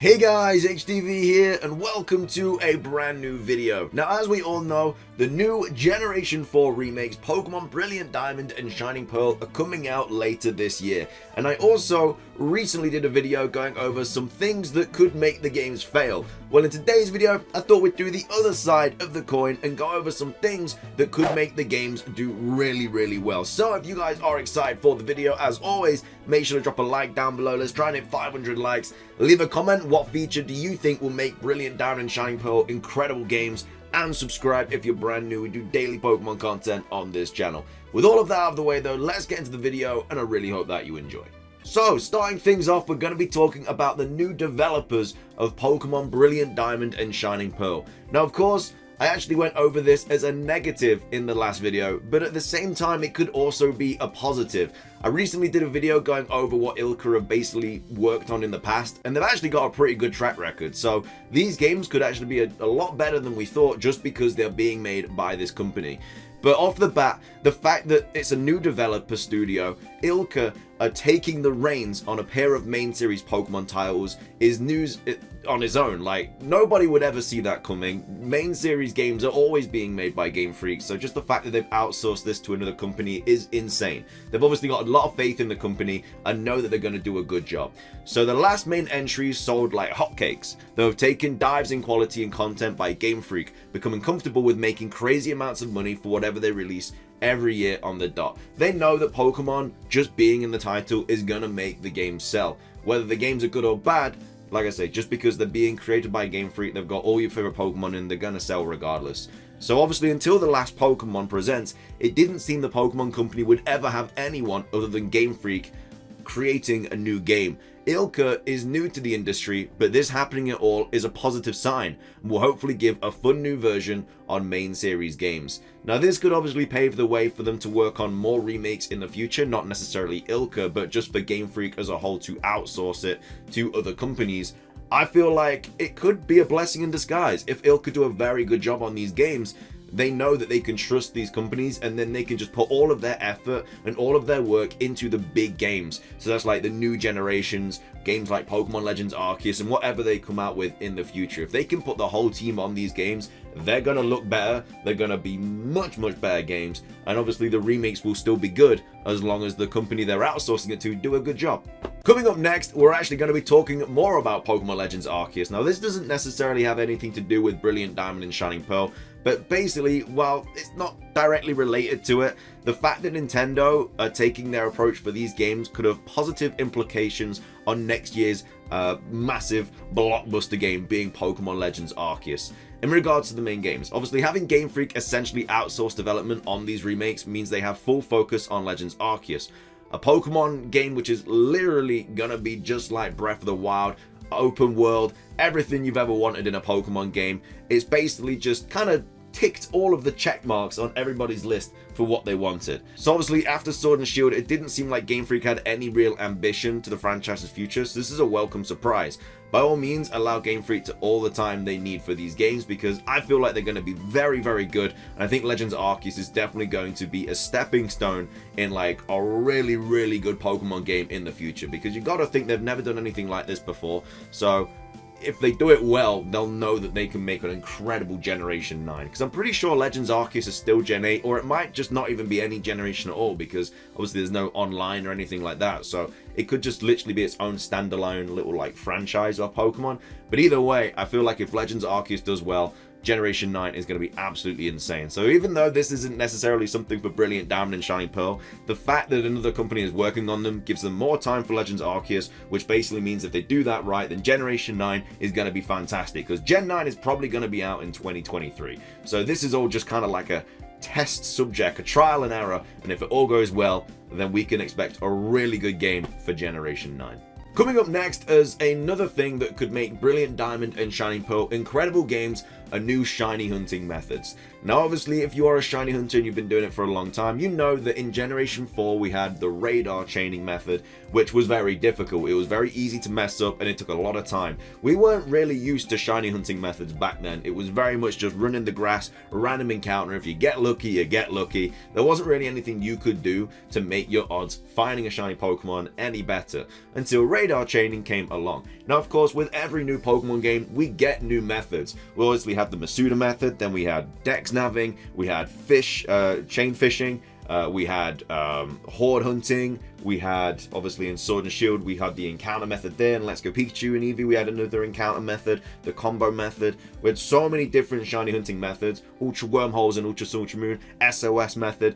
Hey guys, HDvee here and welcome to a brand new video. Now as we all know, the new Generation 4 remakes Pokemon Brilliant Diamond and Shining Pearl are coming out later this year. And I also recently did a video going over some things that could make the games fail. Well, in today's video, I thought we'd do the other side of the coin and go over some things that could make the games do really well. So if you guys are excited for the video, as always, make sure to drop a like down below. Let's try and hit 500 likes. Leave a comment. What feature do you think will make Brilliant Diamond and Shining Pearl incredible games? And subscribe if you're brand new. We do daily Pokemon content on this channel. With all of that out of the way though, let's get into the video and I really hope that you enjoy. So, starting things off, we're going to be talking about the new developers of Pokemon Brilliant Diamond and Shining Pearl. Now, of course, I actually went over this as a negative in the last video, but at the same time, it could also be a positive. I recently did a video going over what Ilka have basically worked on in the past, and they've actually got a pretty good track record. So these games could actually be a lot better than we thought just because they're being made by this company. But off the bat, the fact that it's a new developer studio, Ilka are taking the reins on a pair of main series Pokemon titles is news on its own. Like, nobody would ever see that coming. Main series games are always being made by Game Freak, so just the fact that they've outsourced this to another company is insane. They've obviously got a lot of faith in the company and know that they're going to do a good job. So the last main entries sold like hotcakes. They have taken dives in quality and content by Game Freak, becoming comfortable with making crazy amounts of money for whatever they release every year on the dot. They know that Pokemon just being in the title is gonna make the game sell. Whether the games are good or bad, like I say, just because they're being created by Game Freak, they've got all your favorite Pokemon and they're gonna sell regardless. So obviously until the last Pokemon Presents, it didn't seem the Pokemon company would ever have anyone other than Game Freak creating a new game. Ilka is new to the industry, but this happening at all is a positive sign and will hopefully give a fun new version on main series games. Now this could obviously pave the way for them to work on more remakes in the future, not necessarily Ilka, but just for Game Freak as a whole to outsource it to other companies. I feel like it could be a blessing in disguise. If Ilka do a very good job on these games, they know that they can trust these companies and then they can just put all of their effort and all of their work into the big games. So that's like the new generations, games like Pokemon Legends Arceus and whatever they come out with in the future. If they can put the whole team on these games, they're going to look better, they're going to be much better games, and obviously the remakes will still be good as long as the company they're outsourcing it to do a good job. Coming up next, we're actually going to be talking more about Pokemon Legends Arceus. Now this doesn't necessarily have anything to do with Brilliant Diamond and Shining Pearl, but basically, while it's not directly related to it, the fact that Nintendo are taking their approach for these games could have positive implications on next year's massive blockbuster game being Pokemon Legends Arceus. In regards to the main games, obviously having Game Freak essentially outsource development on these remakes means they have full focus on Legends Arceus, a Pokemon game which is literally gonna be just like Breath of the Wild, open world, everything you've ever wanted in a Pokemon game. It's basically just kind of ticked all of the check marks on everybody's list for what they wanted. So obviously after Sword and Shield, it didn't seem like Game Freak had any real ambition to the franchise's future, so this is a welcome surprise. By all means, allow Game Freak to all the time they need for these games because I feel like they're going to be very good, and I think Legends Arceus is definitely going to be a stepping stone in like a really good Pokemon game in the future, because you got to think they've never done anything like this before. So if they do it well, they'll know that they can make an incredible Generation 9. Because I'm pretty sure Legends Arceus is still Gen 8, or it might just not even be any generation at all, because obviously there's no online or anything like that. So it could just literally be its own standalone little like franchise of Pokemon. But either way, I feel like if Legends Arceus does well, Generation 9 is going to be absolutely insane. So even though this isn't necessarily something for Brilliant Diamond and Shining Pearl, the fact that another company is working on them gives them more time for Legends Arceus, which basically means if they do that right, then Generation 9 is going to be fantastic, because Gen 9 is probably going to be out in 2023. So this is all just kind of like a test subject, a trial and error, and if it all goes well, then we can expect a really good game for Generation 9. Coming up next as another thing that could make Brilliant Diamond and Shining Pearl incredible games a new shiny hunting methods. Now obviously if you are a shiny hunter and you've been doing it for a long time, you know that in Generation 4 we had the radar chaining method, which was very difficult. It was very easy to mess up and it took a lot of time. We weren't really used to shiny hunting methods back then. It was very much just run in the grass, random encounter. If you get lucky, you get lucky. There wasn't really anything you could do to make your odds finding a shiny Pokemon any better until radar chaining came along. Now of course with every new Pokemon game we get new methods. We obviously had the Masuda method, then we had Dex Naving, we had chain fishing, we had horde hunting, we had obviously in Sword and Shield we had the encounter method there, and Let's Go Pikachu and Eevee we had another encounter method, the combo method. We had so many different shiny hunting methods, Ultra Wormholes and Ultra Sun Ultra Moon, SOS method,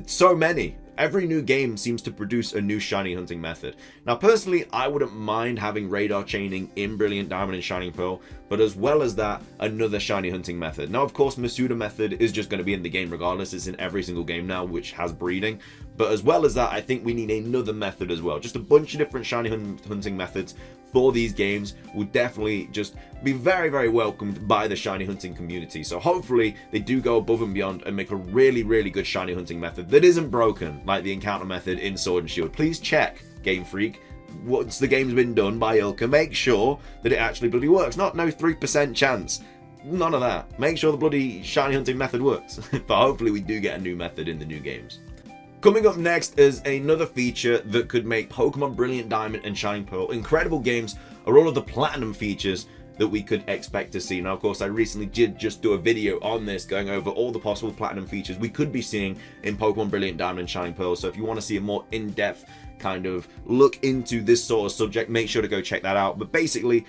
so many. Every new game seems to produce a new shiny hunting method. Now personally, I wouldn't mind having radar chaining in Brilliant Diamond and Shining Pearl, but as well as that, another shiny hunting method. Now of course, Masuda method is just going to be in the game regardless. It's in every single game now which has breeding. But as well as that, I think we need another method as well. Just a bunch of different shiny hunting methods for these games will definitely just be very, very welcomed by the shiny hunting community. So hopefully they do go above and beyond and make a really, really good shiny hunting method that isn't broken like the encounter method in Sword and Shield. Please check, Game Freak, once the game's been done by Ilka, make sure that it actually bloody works. Not no 3% chance. None of that. Make sure the bloody shiny hunting method works. But hopefully we do get a new method in the new games. Coming up next is another feature that could make Pokemon Brilliant Diamond and Shining Pearl incredible games are all of the Platinum features that we could expect to see. Now of course I recently did just do a video on this going over all the possible Platinum features we could be seeing in Pokemon Brilliant Diamond and Shining Pearl. So if you want to see a more in-depth kind of look into this sort of subject, make sure to go check that out. But basically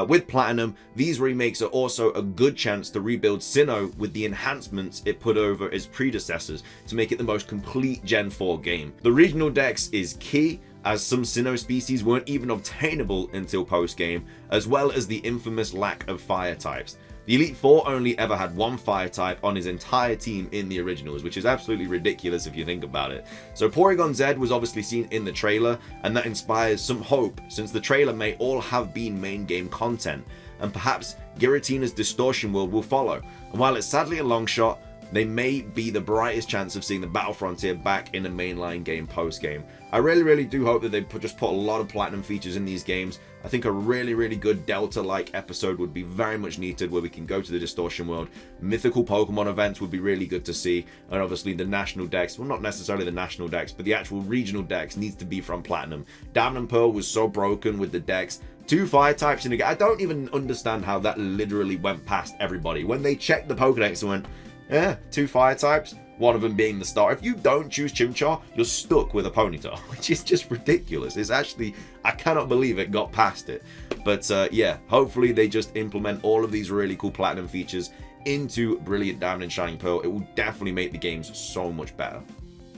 with Platinum, these remakes are also a good chance to rebuild Sinnoh with the enhancements it put over its predecessors to make it the most complete Gen 4 game. The regional dex is key, as some Sinnoh species weren't even obtainable until post-game, as well as the infamous lack of fire types. The Elite Four only ever had one fire type on his entire team in the originals, which is absolutely ridiculous if you think about it. So Porygon Z was obviously seen in the trailer, and that inspires some hope since the trailer may all have been main game content, and perhaps Giratina's Distortion World will follow. And while it's sadly a long shot, they may be the brightest chance of seeing the Battle Frontier back in a mainline game post-game. I really do hope that they just put a lot of Platinum features in these games. I think a really good Delta-like episode would be very much needed, where we can go to the Distortion World. Mythical Pokemon events would be really good to see, and obviously the National Dex, well not necessarily the National Dex, but the actual regional Dex needs to be from Platinum. Diamond and Pearl was so broken with the Dex. 2 fire types in a game. I don't even understand how that literally went past everybody. When they checked the Pokedex and went, yeah, 2 fire types, one of them being the star. If you don't choose Chimchar, you're stuck with a Ponyta, which is just ridiculous. It's actually, I cannot believe it got past it. But yeah, hopefully they just implement all of these really cool Platinum features into Brilliant Diamond and Shining Pearl. It will definitely make the games so much better.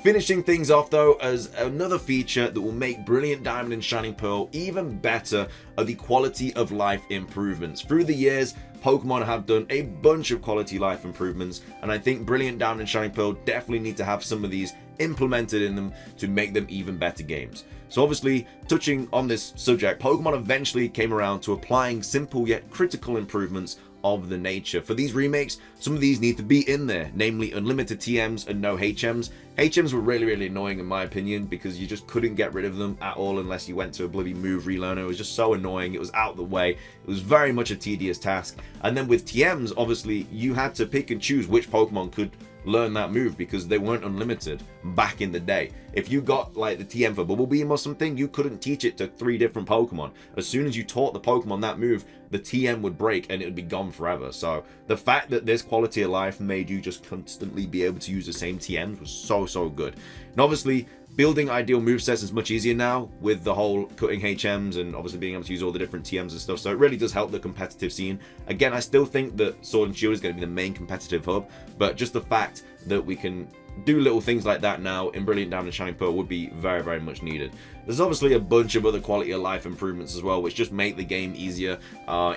Finishing things off though, as another feature that will make Brilliant Diamond and Shining Pearl even better are the quality of life improvements. Through the years, Pokemon have done a bunch of quality life improvements, and I think Brilliant Diamond and Shining Pearl definitely need to have some of these implemented in them to make them even better games. So obviously, touching on this subject, Pokemon eventually came around to applying simple yet critical improvements of the nature. For these remakes, some of these need to be in there, namely unlimited TMs and no HMs. HMs were really annoying in my opinion, because you just couldn't get rid of them at all unless you went to a bloody move relearner. It was just so annoying. It was out of the way. It was very much a tedious task. And then with TMs, obviously, you had to pick and choose which Pokemon could learn that move, because they weren't unlimited back in the day. If you got like the TM for Bubble Beam or something, you couldn't teach it to 3 different Pokemon. As soon as you taught the Pokemon that move, the TM would break and it would be gone forever. So the fact that this quality of life made you just constantly be able to use the same TMs was so good. And obviously, building ideal movesets is much easier now with the whole cutting HMs and obviously being able to use all the different TMs and stuff. So it really does help the competitive scene. Again, I still think that Sword and Shield is going to be the main competitive hub, but just the fact that we can do little things like that now in Brilliant Diamond and Shining Pearl would be very much needed. There's obviously a bunch of other quality of life improvements as well, which just make the game easier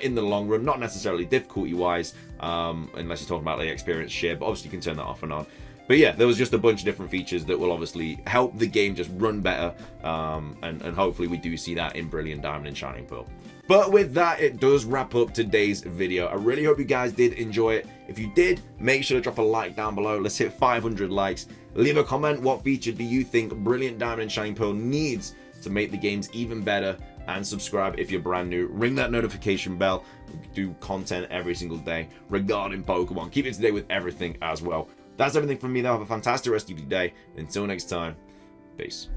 in the long run, not necessarily difficulty wise, unless you're talking about the experience share, but obviously you can turn that off and on. But yeah, there was just a bunch of different features that will obviously help the game just run better, and hopefully we do see that in Brilliant Diamond and Shining Pearl. But with that, it does wrap up today's video. I really hope you guys did enjoy it. If you did, make sure to drop a like down below. Let's hit 500 likes. Leave a comment. What feature do you think Brilliant Diamond and Shining Pearl needs to make the games even better? And subscribe if you're brand new. Ring that notification bell. We do content every single day regarding Pokemon. Keep it today with everything as well. That's everything from me though. Have a fantastic rest of your day. Until next time, peace.